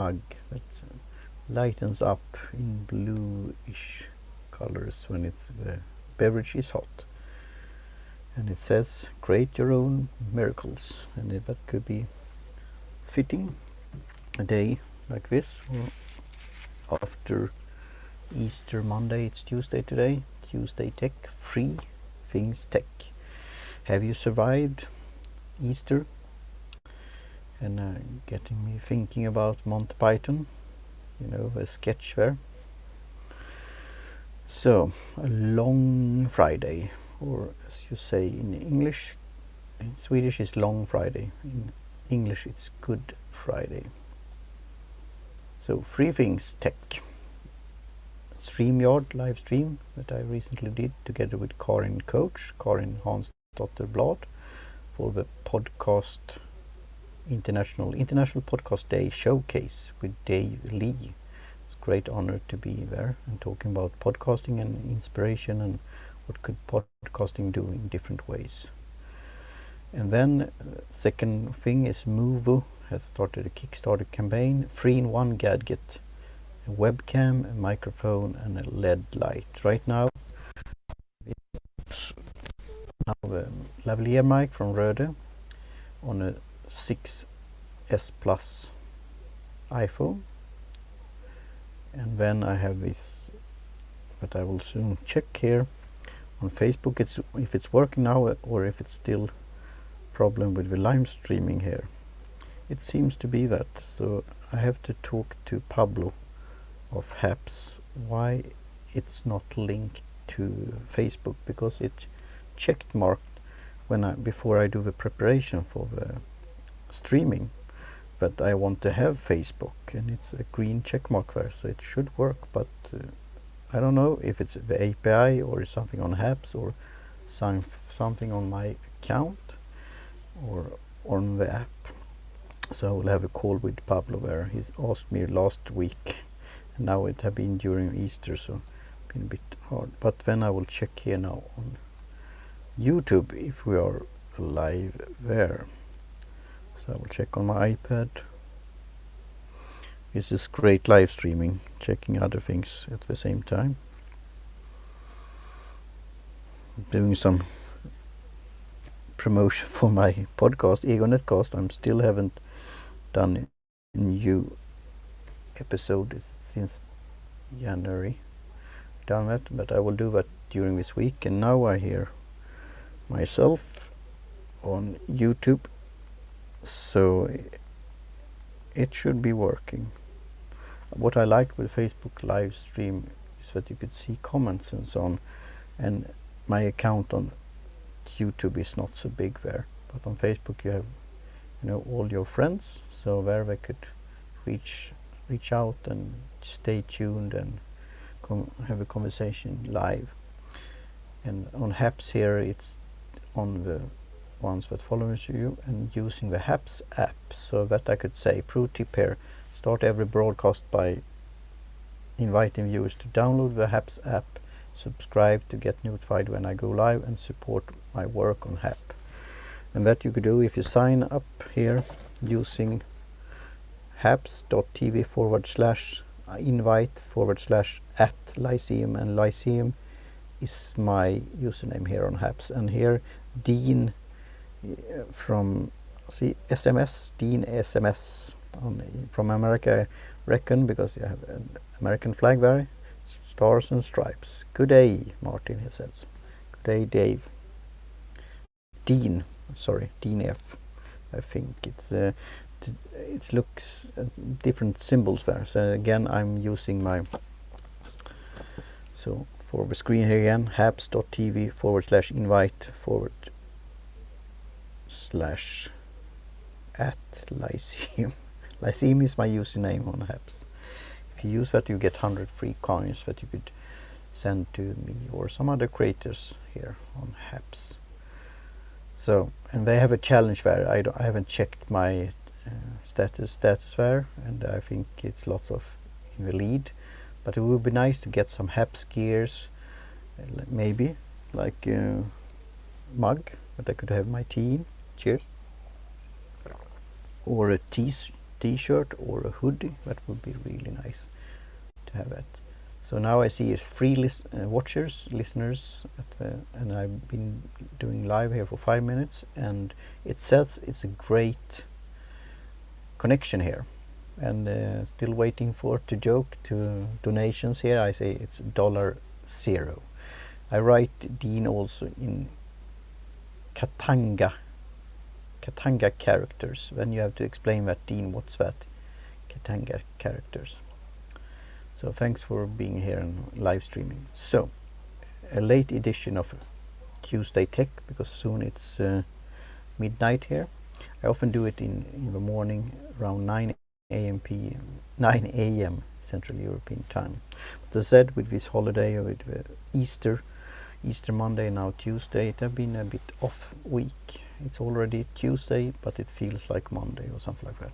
mug that lightens up in bluish colors when the beverage is hot. And it says, create your own miracles. And that could be fitting a day like this, or after Easter Monday. It's Tuesday today. Tuesday Tech, free things tech. Have you survived Easter? And getting me thinking about Monty Python, the sketch there. So, a long Friday, or as you say in English, in Swedish it's Long Friday, in English it's Good Friday. So, three things tech. StreamYard live stream that I recently did together with Karin Coach, Karin Hansdotter Blad, for the podcast International Podcast Day showcase with Dave Lee. It's a great honor to be there and talking about podcasting and inspiration and what could podcasting do in different ways. And then second thing is Movo has started a Kickstarter campaign, 3-in-1 gadget, a webcam, a microphone and a LED light. Right now it's a lavalier mic from Rode on a 6S Plus iPhone, and then I have this, but I will soon check here on Facebook if it's working now or if it's still problem with the live streaming here. It seems to be that, so I have to talk to Pablo of Haps why it's not linked to Facebook, because it checked marked before I do the preparation for the streaming that I want to have Facebook, and it's a green check mark there, so it should work, but I don't know if it's the API or something on Haps or something on my account or on the app. So I will have a call with Pablo there. He's asked me last week, and now it have been during Easter, so it's been a bit hard. But then I will check here now on YouTube if we are live there. So I will check on my iPad. This is great live streaming, checking other things at the same time. Doing some promotion for my podcast, Egonetcast. I still haven't done a new episode since January. Done that, but I will do that during this week. And now I hear myself on YouTube, so it should be working. What I liked with Facebook live stream is that you could see comments and so on, and my account on YouTube is not so big there, but on Facebook you have all your friends, so there they could reach out and stay tuned and have a conversation live. And on Haps here it's on the ones that follows you and using the Haps app, so that I could say pro tip here: start every broadcast by inviting viewers to download the Haps app, subscribe to get notified when I go live, and support my work on Hap. And that you could do if you sign up here using haps.tv/invite/@Lyceum, and Lyceum is my username here on Haps. And here Dean from SMS, Dean SMS from America, I reckon, because you have an American flag there, stars and stripes. Good day, Martin, he says. Good day, Dave. Dean F. I think it looks different symbols there. So again, I'm using my, so for the screen here again, haps.tv/invite/@Lyceum. Lyceum is my username on Haps. If you use that, you get 100 free coins that you could send to me or some other creators here on Haps. So, and they have a challenge there. I haven't checked my status there, and I think it's lots of in the lead. But it would be nice to get some Haps gears, maybe like a mug that I could have my tea in. Cheers. Or a t-shirt or a hoodie. That would be really nice to have that. So now I see it's free listeners, and I've been doing live here for 5 minutes, and it says it's a great connection here. And still waiting for to joke to donations here. I say it's $0. I write Dean also in Katanga characters. When you have to explain that, Dean, what's that? Katanga characters. So thanks for being here and live streaming. So a late edition of Tuesday Tech, because soon it's midnight here. I often do it in the morning around 9 a.m. Central European time. But as I said, with this holiday, with Easter Monday, now Tuesday, it has been a bit off week. It's already Tuesday, but it feels like Monday or something like that.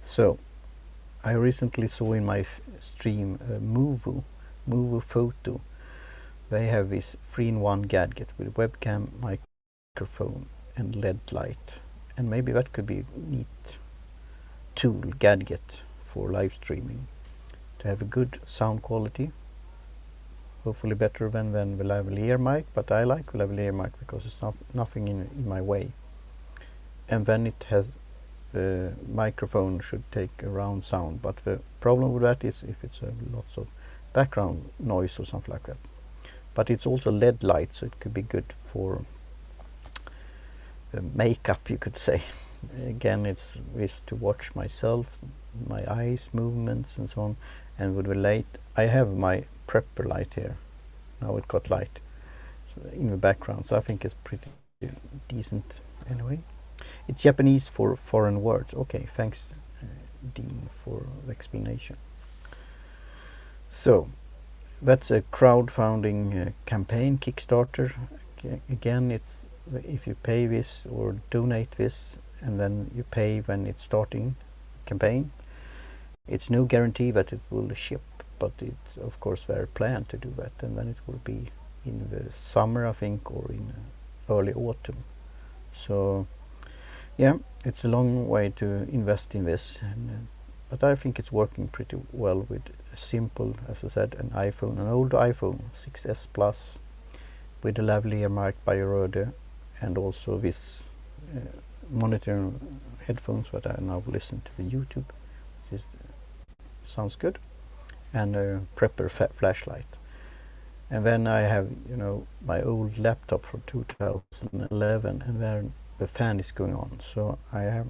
So I recently saw in my stream Movo Photo. They have this 3-in-1 gadget with webcam, microphone and LED light, and maybe that could be a neat tool gadget for live streaming to have a good sound quality, hopefully better than the lavalier mic, but I like the lavalier mic because it's nothing in my way. And then it has the microphone should take a round sound, but the problem with that is if it's lots of background noise or something like that. But it's also LED light, so it could be good for makeup, you could say. Again, it's to watch myself, my eyes movements and so on. And with the light, I have my prepper light here. Now it got light in the background, so I think it's pretty decent anyway. It's Japanese for foreign words. Okay, thanks Dean for the explanation. So that's a crowdfunding campaign, Kickstarter. Again, it's if you pay this or donate this and then you pay when it's starting campaign, it's no guarantee that it will ship, but it's of course their plan to do that, and then it will be in the summer, I think, or in early autumn. So yeah, it's a long way to invest in this, but I think it's working pretty well with a simple, as I said, an old iPhone 6s Plus with a lavalier mic by Rode, and also this monitor headphones that I now listen to the YouTube, which sounds good, and a prepper flashlight. And then I have, my old laptop from 2011, and then the fan is going on. So I have,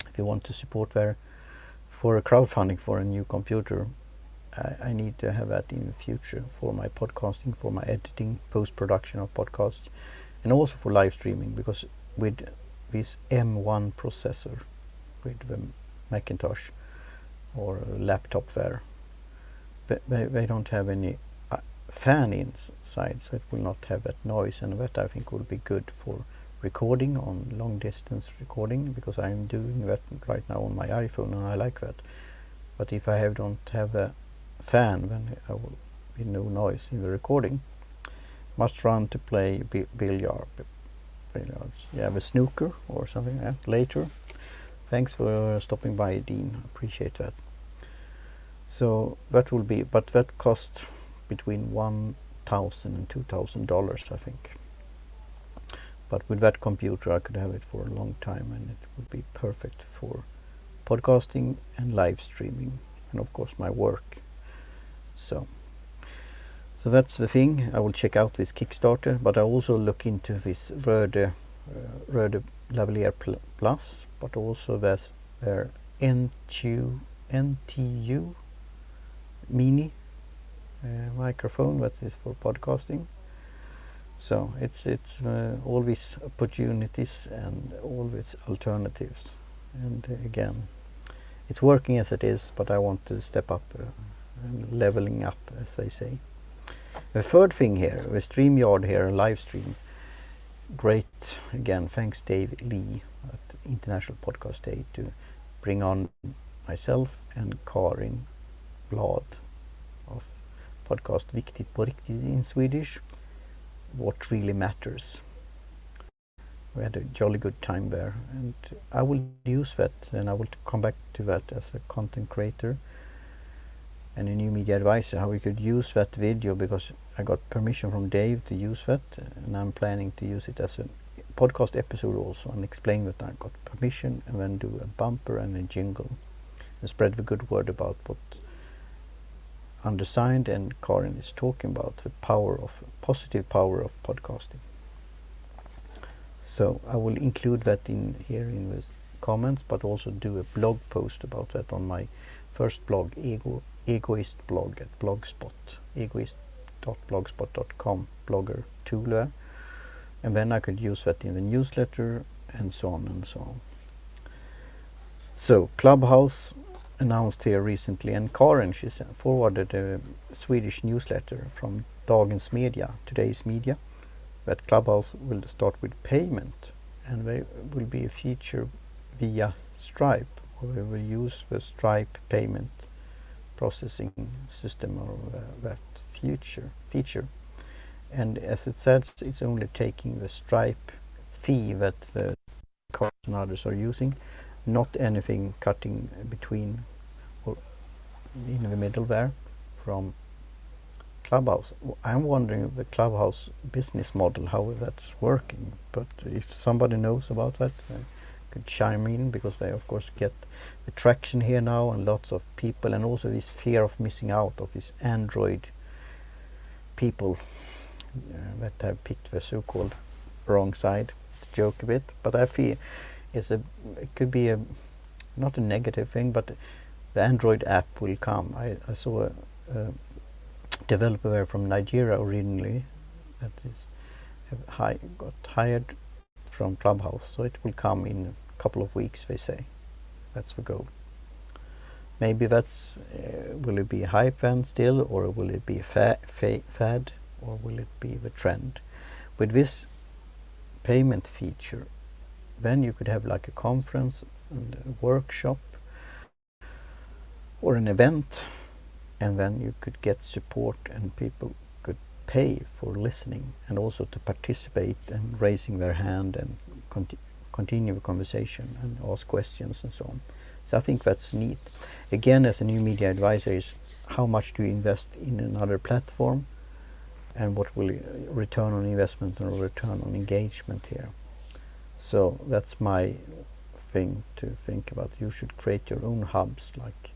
if you want to support there for a crowdfunding for a new computer, I need to have that in the future for my podcasting, for my editing, post-production of podcasts, and also for live streaming, because with this M1 processor, with the Macintosh or a laptop there, they don't have any fan inside, so it will not have that noise, and that I think will be good for recording, on long distance recording, because I'm doing that right now on my iPhone and I like that. But if I don't have a fan, then I will be no noise in the recording. Must run to play billiards. Yeah, the snooker or something later. Thanks for stopping by, Dean. Appreciate that. So that will be, but that costs between $1,000 and $2,000, I think. But with that computer I could have it for a long time, and it would be perfect for podcasting and live streaming, and of course my work. So that's the thing. I will check out this Kickstarter, but I also look into this Rode Lavalier Plus, but also there's their NTU Mini microphone that is for podcasting. So it's all these opportunities and all these alternatives, and again, it's working as it is, but I want to step up and leveling up, as they say. The third thing here, the StreamYard here, live stream. Great, again, thanks Dave Lee at International Podcast Day to bring on myself and Karin Blad of podcast Viktigt på riktigt in Swedish, what really matters. We had a jolly good time there, and I will use that, and I will come back to that as a content creator and a new media advisor, how we could use that video, because I got permission from Dave to use that, and I'm planning to use it as a podcast episode also, and explain that I got permission, and then do a bumper and a jingle and spread the good word about what Undersigned and Karin is talking about, the positive power of podcasting. So I will include that in here in the comments, but also do a blog post about that on my first blog, Egoist blog at Blogspot, egoist.blogspot.com, blogger tool there. And then I could use that in the newsletter, and so on and so on. So Clubhouse announced here recently, and Karin, she forwarded a Swedish newsletter from Dagens Media, today's media, that Clubhouse will start with payment, and there will be a feature via Stripe, where we will use the Stripe payment processing system, or that feature. And as it says, it's only taking the Stripe fee that the cards and others are using, not anything cutting between or in the middle there from Clubhouse. I'm wondering the Clubhouse business model, how that's working, but if somebody knows about that, could chime in, because they of course get the traction here now, and lots of people, and also this fear of missing out of these Android people that have picked the so-called wrong side, to joke a bit. But I feel it could be not a negative thing, but the Android app will come. I saw a developer there from Nigeria originally that got hired from Clubhouse, so it will come in a couple of weeks, they say. That's the goal. Maybe that's will it be hype then still, or will it be a fad, or will it be the trend? With this payment feature, then you could have like a conference and a workshop or an event, and then you could get support, and people could pay for listening, and also to participate and raising their hand and continue the conversation and ask questions and so on. So I think that's neat. Again, as a new media advisor, is how much do you invest in another platform, and what will return on investment and return on engagement here. So that's my thing to think about. You should create your own hubs, like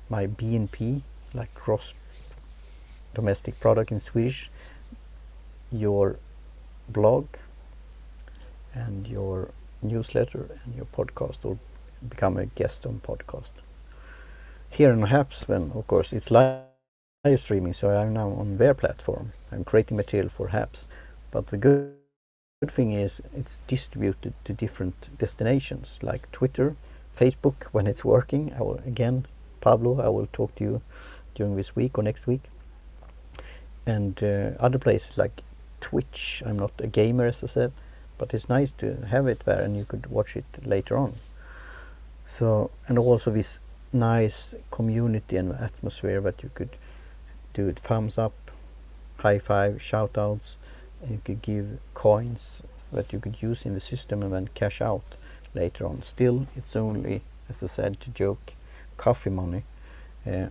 my BNP, like gross domestic product in Swedish, your blog and your newsletter and your podcast, or become a guest on podcast. Here in Haps, then of course it's live streaming, so I'm now on their platform. I'm creating material for Haps, but the good thing is it's distributed to different destinations, like Twitter, Facebook when it's working. Pablo, I will talk to you during this week or next week, and other places like Twitch. I'm not a gamer, as I said, but it's nice to have it there, and you could watch it later on. So, and also this nice community and atmosphere that you could do it, thumbs up, high five, shout outs, and you could give coins that you could use in the system and then cash out later on. Still, it's only, as I said, to joke, coffee money. I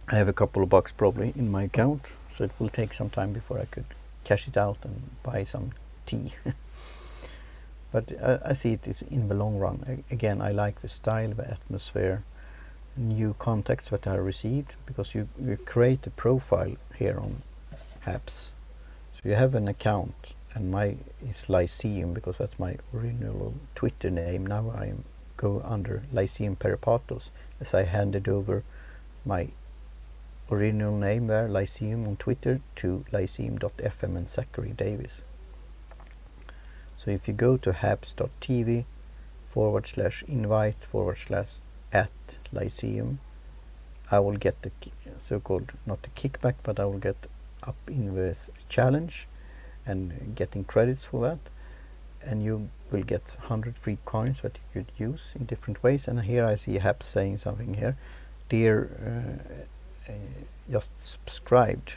have a couple of bucks probably in my account, so it will take some time before I could cash it out and buy some tea. But I see it is in the long run. Again, I like the style, the atmosphere, new contacts that I received, because you create a profile here on Haps. So you have an account, and my is Lyceum, because that's my original Twitter name. Now I go under Lyceum Peripatos, as I handed over my original name there, Lyceum on Twitter, to lyceum.fm and Zachary Davis. So if you go to haps.tv/invite/@ Lyceum, I will get the so-called, not the kickback, but I will get up in this challenge and getting credits for that, and you will get 100 free coins that you could use in different ways. And here I see Haps saying something here. Dear, just subscribed,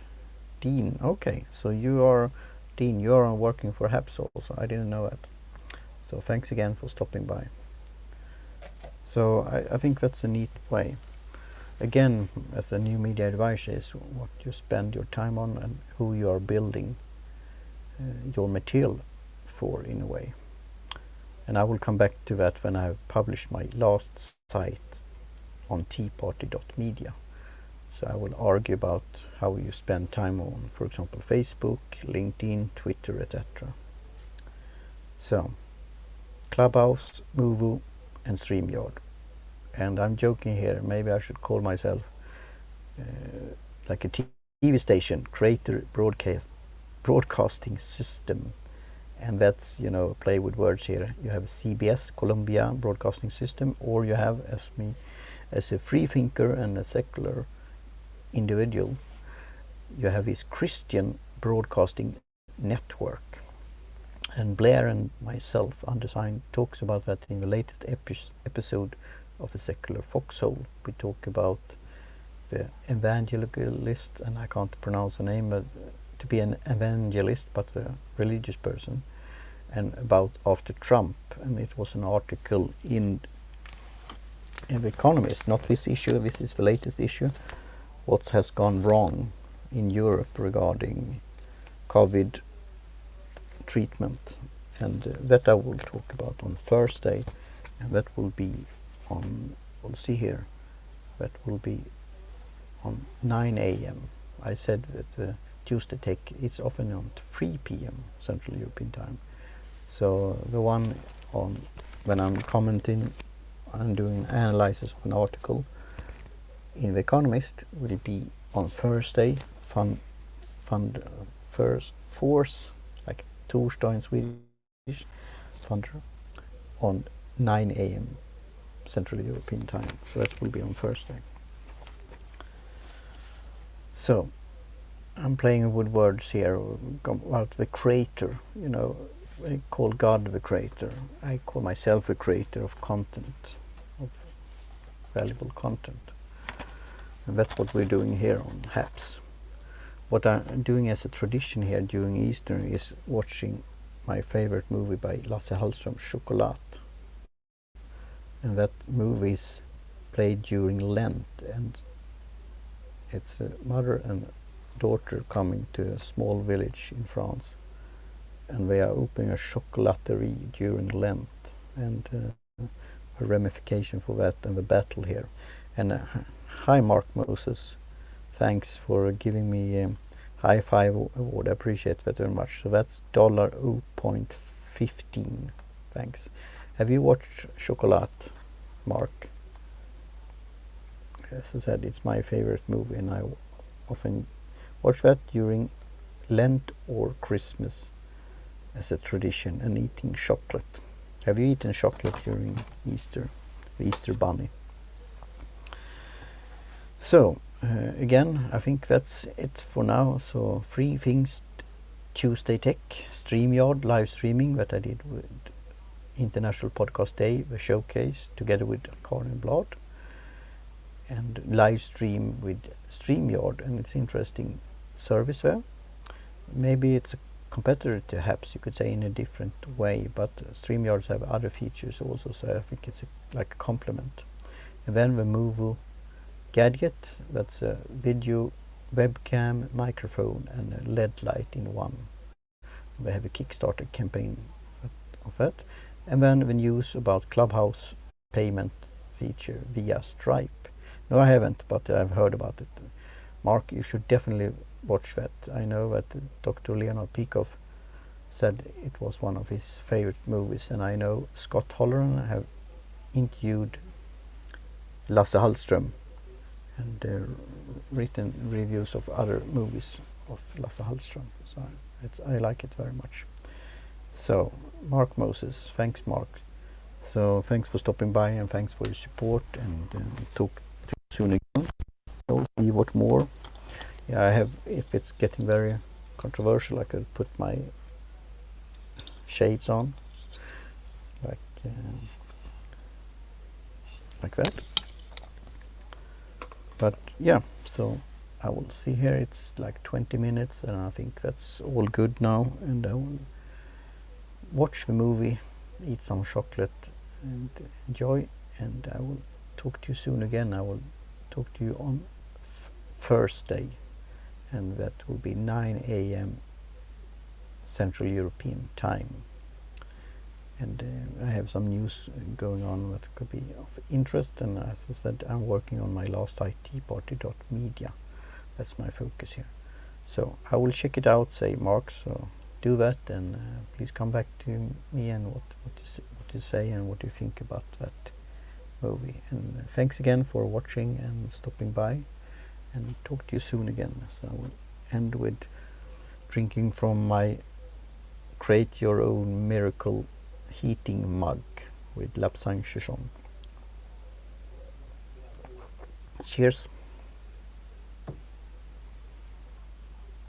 Dean. Okay, so you are Dean, you are working for HAPS also. I didn't know that. So thanks again for stopping by. So I think that's a neat way. Again, as a new media advisor, is what you spend your time on and who you are building your material for, in a way. And I will come back to that when I have published my last site on teaparty.media. So I will argue about how you spend time on, for example, Facebook, LinkedIn, Twitter, etc. So, Clubhouse, Movo, and StreamYard. And I'm joking here, maybe I should call myself like a TV station, creator broadcasting system. And that's, you know, play with words here. You have CBS, Columbia Broadcasting System, or you have, as me, as a free thinker and a secular individual, you have this Christian Broadcasting Network. And Blair and myself, Undesign, talks about that in the latest episode of the Secular Foxhole. We talk about the evangelist, and I can't pronounce the name, but to be an evangelist, but a religious person, and about after Trump. And it was an article in The Economist, not this issue, this is the latest issue, what has gone wrong in Europe regarding COVID treatment. And that I will talk about on Thursday, and that will be on, we'll see here, that will be on 9 a.m. I said that Tuesday Tech, it's often on 3 p.m. Central European Time. So the one on when I'm commenting and doing analysis of an article in The Economist will be on Thursday, force, like torsdag in Swedish, thunder, on 9 a.m. Central European Time. So that will be on Thursday. So I'm playing with words here about the creator. You know, I call God the creator. I call myself the creator of content, of valuable content. And that's what we're doing here on HAPS. What I'm doing as a tradition here during Easter is watching my favorite movie by Lasse Hallström, Chocolat. And that movie is played during Lent, and it's a mother and daughter coming to a small village in France, and they are opening a chocolaterie during Lent, and a ramification for that and the battle here. And hi Mark Moses, thanks for giving me a high five award, I appreciate that very much. So that's $0.15, thanks. Have you watched Chocolat, Mark? As I said, it's my favorite movie, and I often watch that during Lent or Christmas as a tradition, and eating chocolate. Have you eaten chocolate during Easter, the Easter Bunny? So, again, I think that's it for now. So, 3 things: Tuesday Tech, StreamYard, live streaming that I did with International Podcast Day, the showcase, together with Karin Blad, and live stream with StreamYard, and it's interesting service there. Maybe it's a competitor to HAPS, you could say, in a different way, but StreamYards have other features also, so I think it's like a complement. And then the Movo gadget, that's a video, webcam, microphone, and a LED light in one. They have a Kickstarter campaign of that. And then the news about Clubhouse payment feature via Stripe. No, I haven't, but I've heard about it. Mark, you should definitely watch that. I know that Dr. Leonard Peikoff said it was one of his favorite movies, and I know Scott Holleran have interviewed Lasse Hallström and written reviews of other movies of Lasse Hallström. So I like it very much. So, Mark Moses, thanks Mark. So thanks for stopping by, and thanks for your support, and talk to you soon again. We'll see what more. Yeah, I have, if it's getting very controversial, I could put my shades on, like that. But yeah, so I will see here it's like 20 minutes, and I think that's all good now, and I will watch the movie, eat some chocolate and enjoy, and I will talk to you soon again. I will talk to you on Thursday, and that will be 9 a.m. Central European time. And I have some news going on that could be of interest, and as I said, I'm working on my last IT party.media. That's my focus here. So I will check it out, say Mark, so do that, and please come back to me and what you say and what you think about that movie. And thanks again for watching and stopping by, and talk to you soon again. So I will end with drinking from my Create Your Own Miracle heating mug with Lapsang Chichon. Cheers.